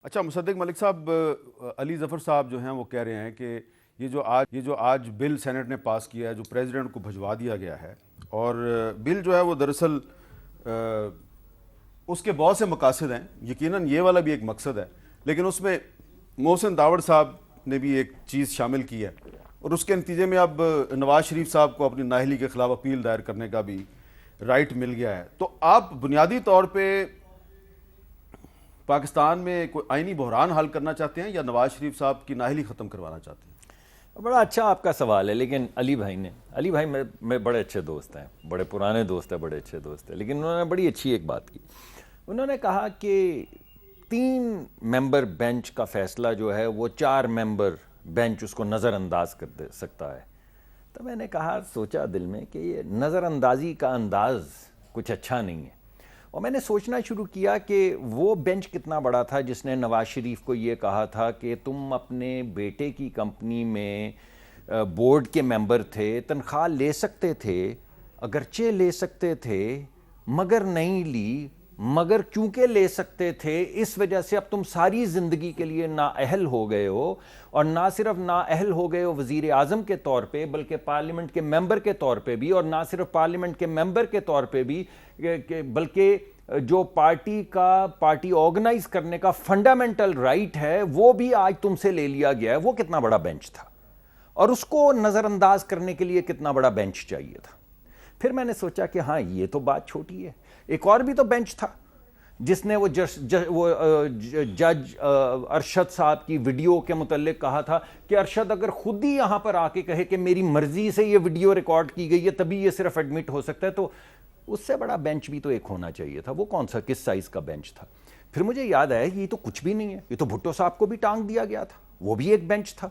اچھا مصدق ملک صاحب، علی ظفر صاحب جو ہیں وہ کہہ رہے ہیں کہ یہ جو آج بل سینٹ نے پاس کیا ہے، جو پریزیڈنٹ کو بھجوا دیا گیا ہے، اور بل جو ہے وہ دراصل اس کے بہت سے مقاصد ہیں، یقیناً یہ والا بھی ایک مقصد ہے، لیکن اس میں محسن داوڑ صاحب نے بھی ایک چیز شامل کی ہے، اور اس کے نتیجے میں اب نواز شریف صاحب کو اپنی نااہلی کے خلاف اپیل دائر کرنے کا بھی رائٹ مل گیا ہے۔ تو آپ بنیادی طور پہ پاکستان میں کوئی آئینی بحران حل کرنا چاہتے ہیں یا نواز شریف صاحب کی نااہلی ختم کروانا چاہتے ہیں؟ بڑا اچھا آپ کا سوال ہے، لیکن علی بھائی میں بڑے اچھے دوست ہیں، بڑے پرانے دوست ہیں، بڑے اچھے دوست ہیں، لیکن انہوں نے بڑی اچھی ایک بات کی۔ انہوں نے کہا کہ 3 ممبر بینچ کا فیصلہ جو ہے وہ 4 ممبر بینچ اس کو نظر انداز کر دے سکتا ہے۔ تو میں نے کہا، سوچا دل میں کہ یہ نظر اندازی کا انداز کچھ اچھا نہیں ہے، اور میں نے سوچنا شروع کیا کہ وہ بینچ کتنا بڑا تھا جس نے نواز شریف کو یہ کہا تھا کہ تم اپنے بیٹے کی کمپنی میں بورڈ کے ممبر تھے، تنخواہ لے سکتے تھے، اگرچہ لے سکتے تھے مگر نہیں لی، مگر چونکہ لے سکتے تھے اس وجہ سے اب تم ساری زندگی کے لیے نااہل ہو گئے ہو، اور نہ صرف نااہل ہو گئے ہو وزیر اعظم کے طور پہ بلکہ پارلیمنٹ کے ممبر کے طور پہ بھی، اور نہ صرف پارلیمنٹ کے ممبر کے طور پہ بھی بلکہ جو پارٹی آرگنائز کرنے کا فنڈامنٹل رائٹ ہے وہ بھی آج تم سے لے لیا گیا ہے۔ وہ کتنا بڑا بینچ تھا، اور اس کو نظر انداز کرنے کے لیے کتنا بڑا بینچ چاہیے تھا۔ پھر میں نے سوچا کہ ہاں یہ تو بات چھوٹی ہے، ایک اور بھی تو بینچ تھا جس نے وہ جج ارشد صاحب کی ویڈیو کے متعلق کہا تھا کہ ارشد اگر خود ہی یہاں پر آ کے کہے کہ میری مرضی سے یہ ویڈیو ریکارڈ کی گئی ہے تبھی یہ صرف ایڈمٹ ہو سکتا ہے، تو اس سے بڑا بینچ بھی تو ایک ہونا چاہیے تھا۔ وہ کون سا کس سائز کا بینچ تھا؟ پھر مجھے یاد آیا یہ تو کچھ بھی نہیں ہے، یہ تو بھٹو صاحب کو بھی ٹانگ دیا گیا تھا، وہ بھی ایک بینچ تھا،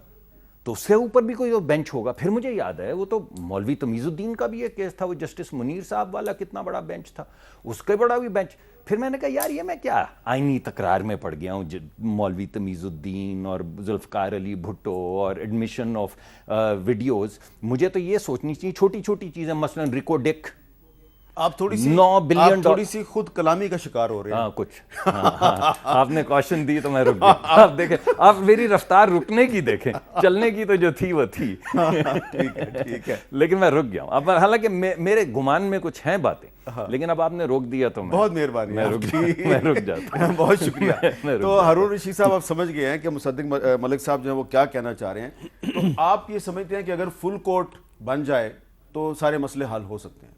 تو اس سے اوپر بھی کوئی بینچ ہوگا۔ پھر مجھے یاد ہے وہ تو مولوی تمیز الدین کا بھی ایک کیس تھا، وہ جسٹس منیر صاحب والا کتنا بڑا بینچ تھا، اس کا بڑا بھی بینچ۔ پھر میں نے کہا یار یہ میں کیا آئینی تکرار میں پڑ گیا ہوں، مولوی تمیز الدین اور ذوالفقار علی بھٹو اور ایڈمیشن آف ویڈیوز۔ مجھے تو یہ سوچنی چاہیے چھوٹی چھوٹی چیزیں، مثلا ریکو ڈک، آپ تھوڑی سی خود کلامی کا شکار ہو رہے ہیں۔ کچھ آپ نے کوشچن دی تو میں رک گیا۔ آپ دیکھیں، آپ میری رفتار رکنے کی دیکھیں، چلنے کی تو جو تھی وہ تھی، ٹھیک ہے، لیکن میں رک گیا ہوں اب۔ حالانکہ میرے گمان میں کچھ ہیں باتیں، لیکن اب آپ نے روک دیا تو بہت مہربانی، میں رک جاتا ہوں۔ بہت شکریہ۔ تو ہارون رشید صاحب آپ سمجھ گئے ہیں کہ مصدق ملک صاحب جو ہیں وہ کیا کہنا چاہ رہے ہیں۔ تو آپ یہ سمجھتے ہیں کہ اگر فل کورٹ بن جائے تو سارے مسئلے حل ہو سکتے ہیں؟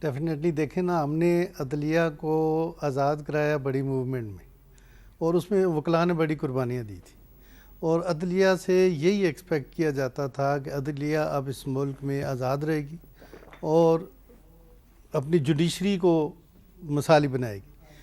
ڈیفینیٹلی دیکھیں نا، ہم نے عدلیہ کو آزاد کرایا بڑی موومنٹ میں، اور اس میں وکلاء نے بڑی قربانیاں دی تھی، اور عدلیہ سے یہی ایکسپیکٹ کیا جاتا تھا کہ عدلیہ اب اس ملک میں آزاد رہے گی اور اپنی جوڈیشری کو مثالی بنائے گی،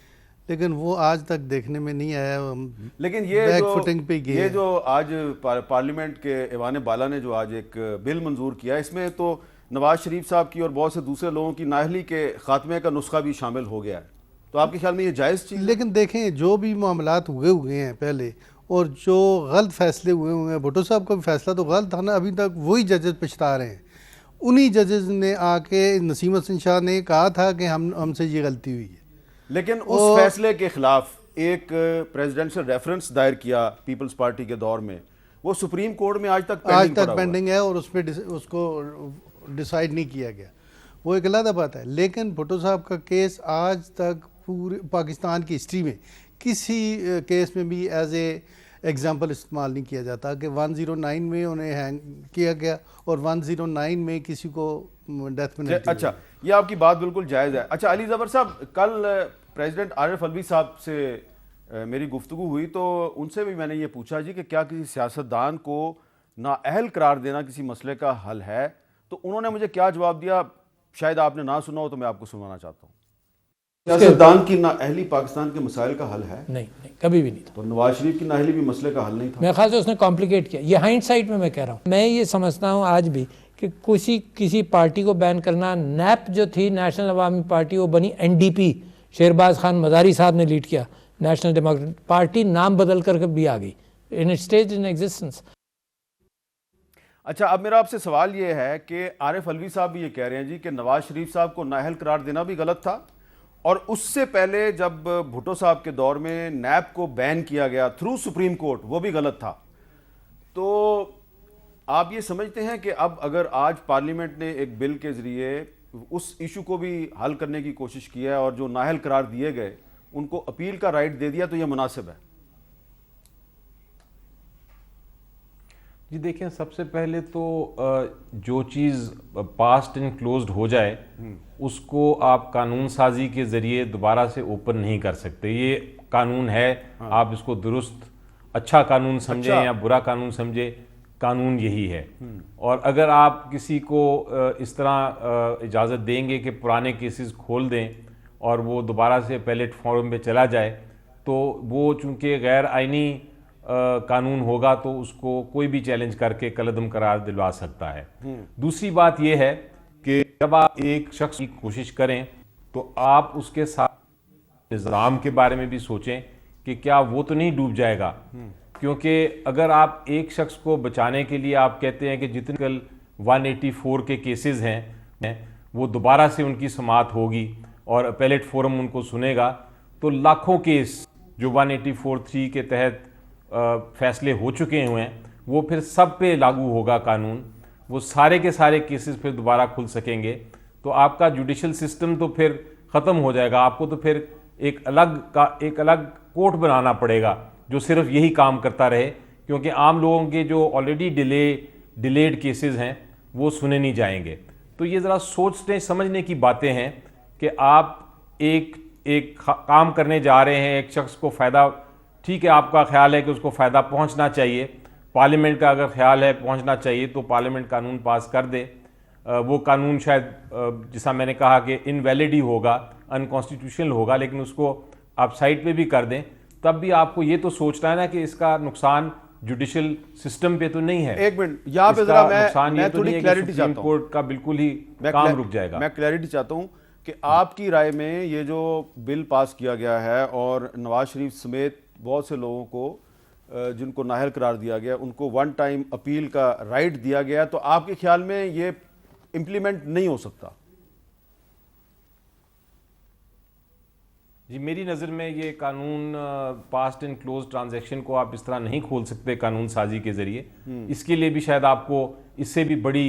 لیکن وہ آج تک دیکھنے میں نہیں آیا۔ لیکن یہ جو آج پارلیمنٹ کے ایوان بالا نے جو آج ایک بل منظور کیا، اس میں تو نواز شریف صاحب کی اور بہت سے دوسرے لوگوں کی نااہلی کے خاتمے کا نسخہ بھی شامل ہو گیا ہے، تو آپ کے خیال میں یہ جائز چیز ہے؟ لیکن دیکھیں جو بھی معاملات ہوئے ہیں پہلے، اور جو غلط فیصلے ہوئے ہیں، بھٹو صاحب کا بھی فیصلہ تو غلط تھا نا، ابھی تک وہی ججز پچھتا رہے ہیں۔ انہی ججز نے آ کے نسیم حسن شاہ نے کہا تھا کہ ہم سے یہ غلطی ہوئی ہے، لیکن اس فیصلے کے خلاف ایک پریزیڈنشل ریفرنس دائر کیا پیپلز پارٹی کے دور میں، وہ سپریم کورٹ میں آج تک پینڈنگ ہے، اور اس کو ڈیسائیڈ نہیں کیا گیا، وہ ایک علیحدہ بات ہے۔ لیکن بھٹو صاحب کا کیس آج تک پورے پاکستان کی ہسٹری میں کسی کیس میں بھی ایز اے ایگزامپل استعمال نہیں کیا جاتا کہ 109 میں انہیں ہینگ کیا گیا اور 109 میں کسی کو ڈیتھ میں۔ اچھا، یہ آپ کی بات بالکل جائز ہے۔ اچھا علی ظفر صاحب، کل پریزیڈنٹ عارف الوی صاحب سے میری گفتگو ہوئی تو ان سے بھی میں نے یہ پوچھا جی کہ کیا کسی سیاستدان کو نااہل قرار دینا کسی مسئلے کا حل ہے، تو انہوں نے مجھے کیا جواب دیا، شاید آپ نے نہ سنا ہو تو میں آپ کو سنانا چاہتا ہوں۔ سیاستدان کی نااہلی پاکستان کے مسائل کا حل ہے؟ نہیں، کبھی بھی نہیں تھا۔ تو نواز شریف کی نااہلی بھی مسئلے کا حل نہیں تھا؟ میرے خیال سے اس نے کمپلیکیٹ کیا، یہ ہائنڈ سائٹ میں کہہ رہا ہوں۔ میں یہ سمجھتا ہوں آج بھی کہ کسی پارٹی کو بین کرنا، نیپ جو تھی نیشنل عوامی پارٹی وہ بنی NDP، شہرباز خان مزاری صاحب نے لیڈ کیا، نیشنل ڈیموکریٹ پارٹی نام بدل کر بھی آ گئی، ان اسٹیج ان ایگزسٹنس۔ اچھا، اب میرا آپ سے سوال یہ ہے کہ عارف الوی صاحب بھی یہ کہہ رہے ہیں جی کہ نواز شریف صاحب کو نااہل قرار دینا بھی غلط تھا، اور اس سے پہلے جب بھٹو صاحب کے دور میں نیب کو بین کیا گیا تھرو سپریم کورٹ، وہ بھی غلط تھا. تو آپ یہ سمجھتے ہیں کہ اب اگر آج پارلیمنٹ نے ایک بل کے ذریعے اس ایشو کو بھی حل کرنے کی کوشش کی ہے اور جو نااہل قرار دیے گئے ان کو اپیل کا رائٹ دے دیا، تو یہ مناسب ہے؟ جی دیکھیں، سب سے پہلے تو جو چیز پاسڈ اینڈ کلوزڈ ہو جائے اس کو آپ قانون سازی کے ذریعے دوبارہ سے اوپن نہیں کر سکتے. یہ قانون ہے، آپ اس کو درست اچھا قانون سمجھیں یا برا قانون سمجھیں، قانون یہی ہے. اور اگر آپ کسی کو اس طرح اجازت دیں گے کہ پرانے کیسز کھول دیں اور وہ دوبارہ سے اپیلیٹ فورم پہ چلا جائے، تو وہ چونکہ غیر آئینی قانون ہوگا تو اس کو کوئی بھی چیلنج کر کے کالعدم قرار دلوا سکتا ہے. دوسری بات یہ ہے کہ جب آپ ایک شخص کی کوشش کریں تو آپ اس کے ساتھ نظام کے بارے میں بھی سوچیں کہ کیا وہ تو نہیں ڈوب جائے گا. کیونکہ اگر آپ ایک شخص کو بچانے کے لیے آپ کہتے ہیں کہ جتنے کل 184 کے کیسز ہیں وہ دوبارہ سے ان کی سماعت ہوگی اور اپیلیٹ فورم ان کو سنے گا، تو لاکھوں کیس جو 184(3) کے تحت فیصلے ہو چکے ہوئے ہیں وہ پھر سب پہ لاگو ہوگا قانون. وہ سارے کے سارے کیسز پھر دوبارہ کھل سکیں گے. تو آپ کا جوڈیشل سسٹم تو پھر ختم ہو جائے گا. آپ کو تو پھر ایک الگ کورٹ بنانا پڑے گا جو صرف یہی کام کرتا رہے، کیونکہ عام لوگوں کے جو آلریڈی ڈیلیڈ کیسز ہیں وہ سنے نہیں جائیں گے. تو یہ ذرا سوچنے سمجھنے کی باتیں ہیں کہ آپ ایک کام کرنے جا رہے ہیں، ایک شخص کو فائدہ، ٹھیک ہے آپ کا خیال ہے کہ اس کو فائدہ پہنچنا چاہیے، پارلیمنٹ کا اگر خیال ہے پہنچنا چاہیے تو پارلیمنٹ قانون پاس کر دے. وہ قانون شاید جیسا میں نے کہا کہ انویلڈ ہی ہوگا، انکانسٹیٹیوشنل ہوگا، لیکن اس کو آپ سائٹ پہ بھی کر دیں. تب بھی آپ کو یہ تو سوچنا ہے نا کہ اس کا نقصان جوڈیشل سسٹم پہ تو نہیں ہے. ایک منٹ یہاں پہ ذرا میں تھوڑی کلیئرٹی چاہتا ہوں. سپریم کورٹ کا بالکل ہی کام رک جائے گا. میں کلیئرٹی چاہتا ہوں کہ آپ کی رائے میں یہ جو بل پاس کیا گیا ہے اور نواز شریف سمیت بہت سے لوگوں کو جن کو نااہل قرار دیا گیا ان کو ون ٹائم اپیل کا رائٹ دیا گیا، تو آپ کے خیال میں یہ امپلیمنٹ نہیں ہو سکتا؟ جی میری نظر میں یہ قانون پاسڈ اینڈ کلوز ٹرانزیکشن کو آپ اس طرح نہیں کھول سکتے قانون سازی کے ذریعے. اس کے لیے بھی شاید آپ کو اس سے بھی بڑی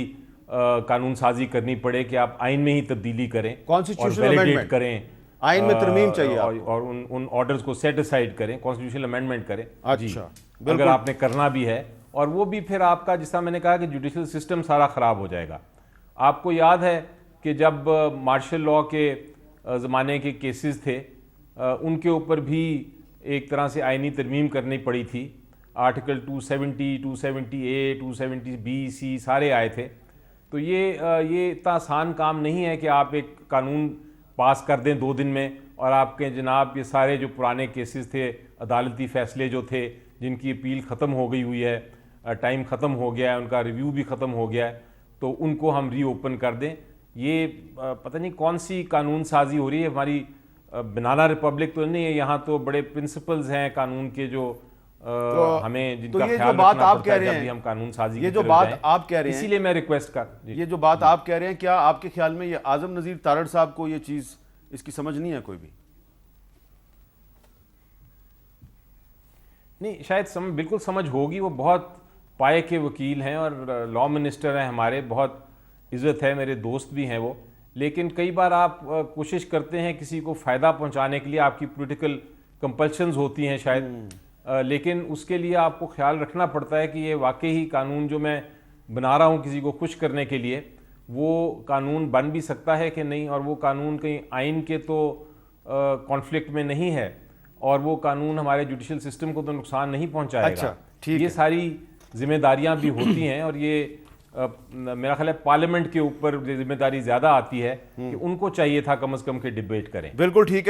قانون سازی کرنی پڑے کہ آپ آئین میں ہی تبدیلی کریں، کانسٹیٹیوشنل امینڈمنٹ کریں، آئین میں ترمیم چاہیے اور ان آرڈرز کو سیٹ اسائڈ کریں، کانسٹیٹیوشنل امینڈمنٹ کریں. اچھا اگر آپ نے کرنا بھی ہے، اور وہ بھی پھر آپ کا جس طرح میں نے کہا کہ جوڈیشل سسٹم سارا خراب ہو جائے گا. آپ کو یاد ہے کہ جب مارشل لاء کے زمانے کے کیسز تھے ان کے اوپر بھی ایک طرح سے آئینی ترمیم کرنی پڑی تھی. آرٹیکل 270, 270A, 270B, C سارے آئے تھے. تو یہ اتنا آسان کام نہیں ہے کہ آپ ایک قانون پاس کر دیں 2 دن میں اور آپ کے جناب یہ سارے جو پرانے کیسز تھے، عدالتی فیصلے جو تھے جن کی اپیل ختم ہو گئی ہوئی ہے، ٹائم ختم ہو گیا ہے، ان کا ریویو بھی ختم ہو گیا ہے، تو ان کو ہم ری اوپن کر دیں. یہ پتہ نہیں کون سی قانون سازی ہو رہی ہے. ہماری بنانا ریپبلک تو نہیں ہے، یہاں تو بڑے پرنسپلز ہیں قانون کے جو ہمیں جن کا خیال رکھنا پڑتا ہے جب بھی ہم قانون سازی کی طرف جائیں. یہ جو بات آپ کہہ رہے ہیں، اسی لیے میں ریکویسٹ کر یہ جو بات آپ کہہ رہے ہیں، کیا آپ کے خیال میں یہ اعظم نذیر تارڑ صاحب کو یہ چیز اس کی سمجھ نہیں ہے کوئی بھی؟ نہیں، شاید بالکل سمجھ ہوگی. وہ بہت پائے کے وکیل ہیں اور لا منسٹر ہیں، ہمارے بہت عزت ہے، میرے دوست بھی ہیں وہ. لیکن کئی بار آپ کوشش کرتے ہیں کسی کو فائدہ پہنچانے کے لیے، آپ کی پولیٹیکل کمپلشنز ہوتی ہیں شاید، لیکن اس کے لیے آپ کو خیال رکھنا پڑتا ہے کہ یہ واقعی قانون جو میں بنا رہا ہوں کسی کو خوش کرنے کے لیے، وہ قانون بن بھی سکتا ہے کہ نہیں، اور وہ قانون کہیں آئین کے تو کانفلکٹ میں نہیں ہے، اور وہ قانون ہمارے جوڈیشل سسٹم کو تو نقصان نہیں پہنچائے گا. یہ ساری ذمہ داریاں بھی ہوتی ہیں، اور یہ میرا خیال ہے پارلیمنٹ کے اوپر ذمہ داری زیادہ آتی ہے کہ ان کو چاہیے تھا کم از کم کہ ڈیبیٹ کریں. بالکل ٹھیک ہے.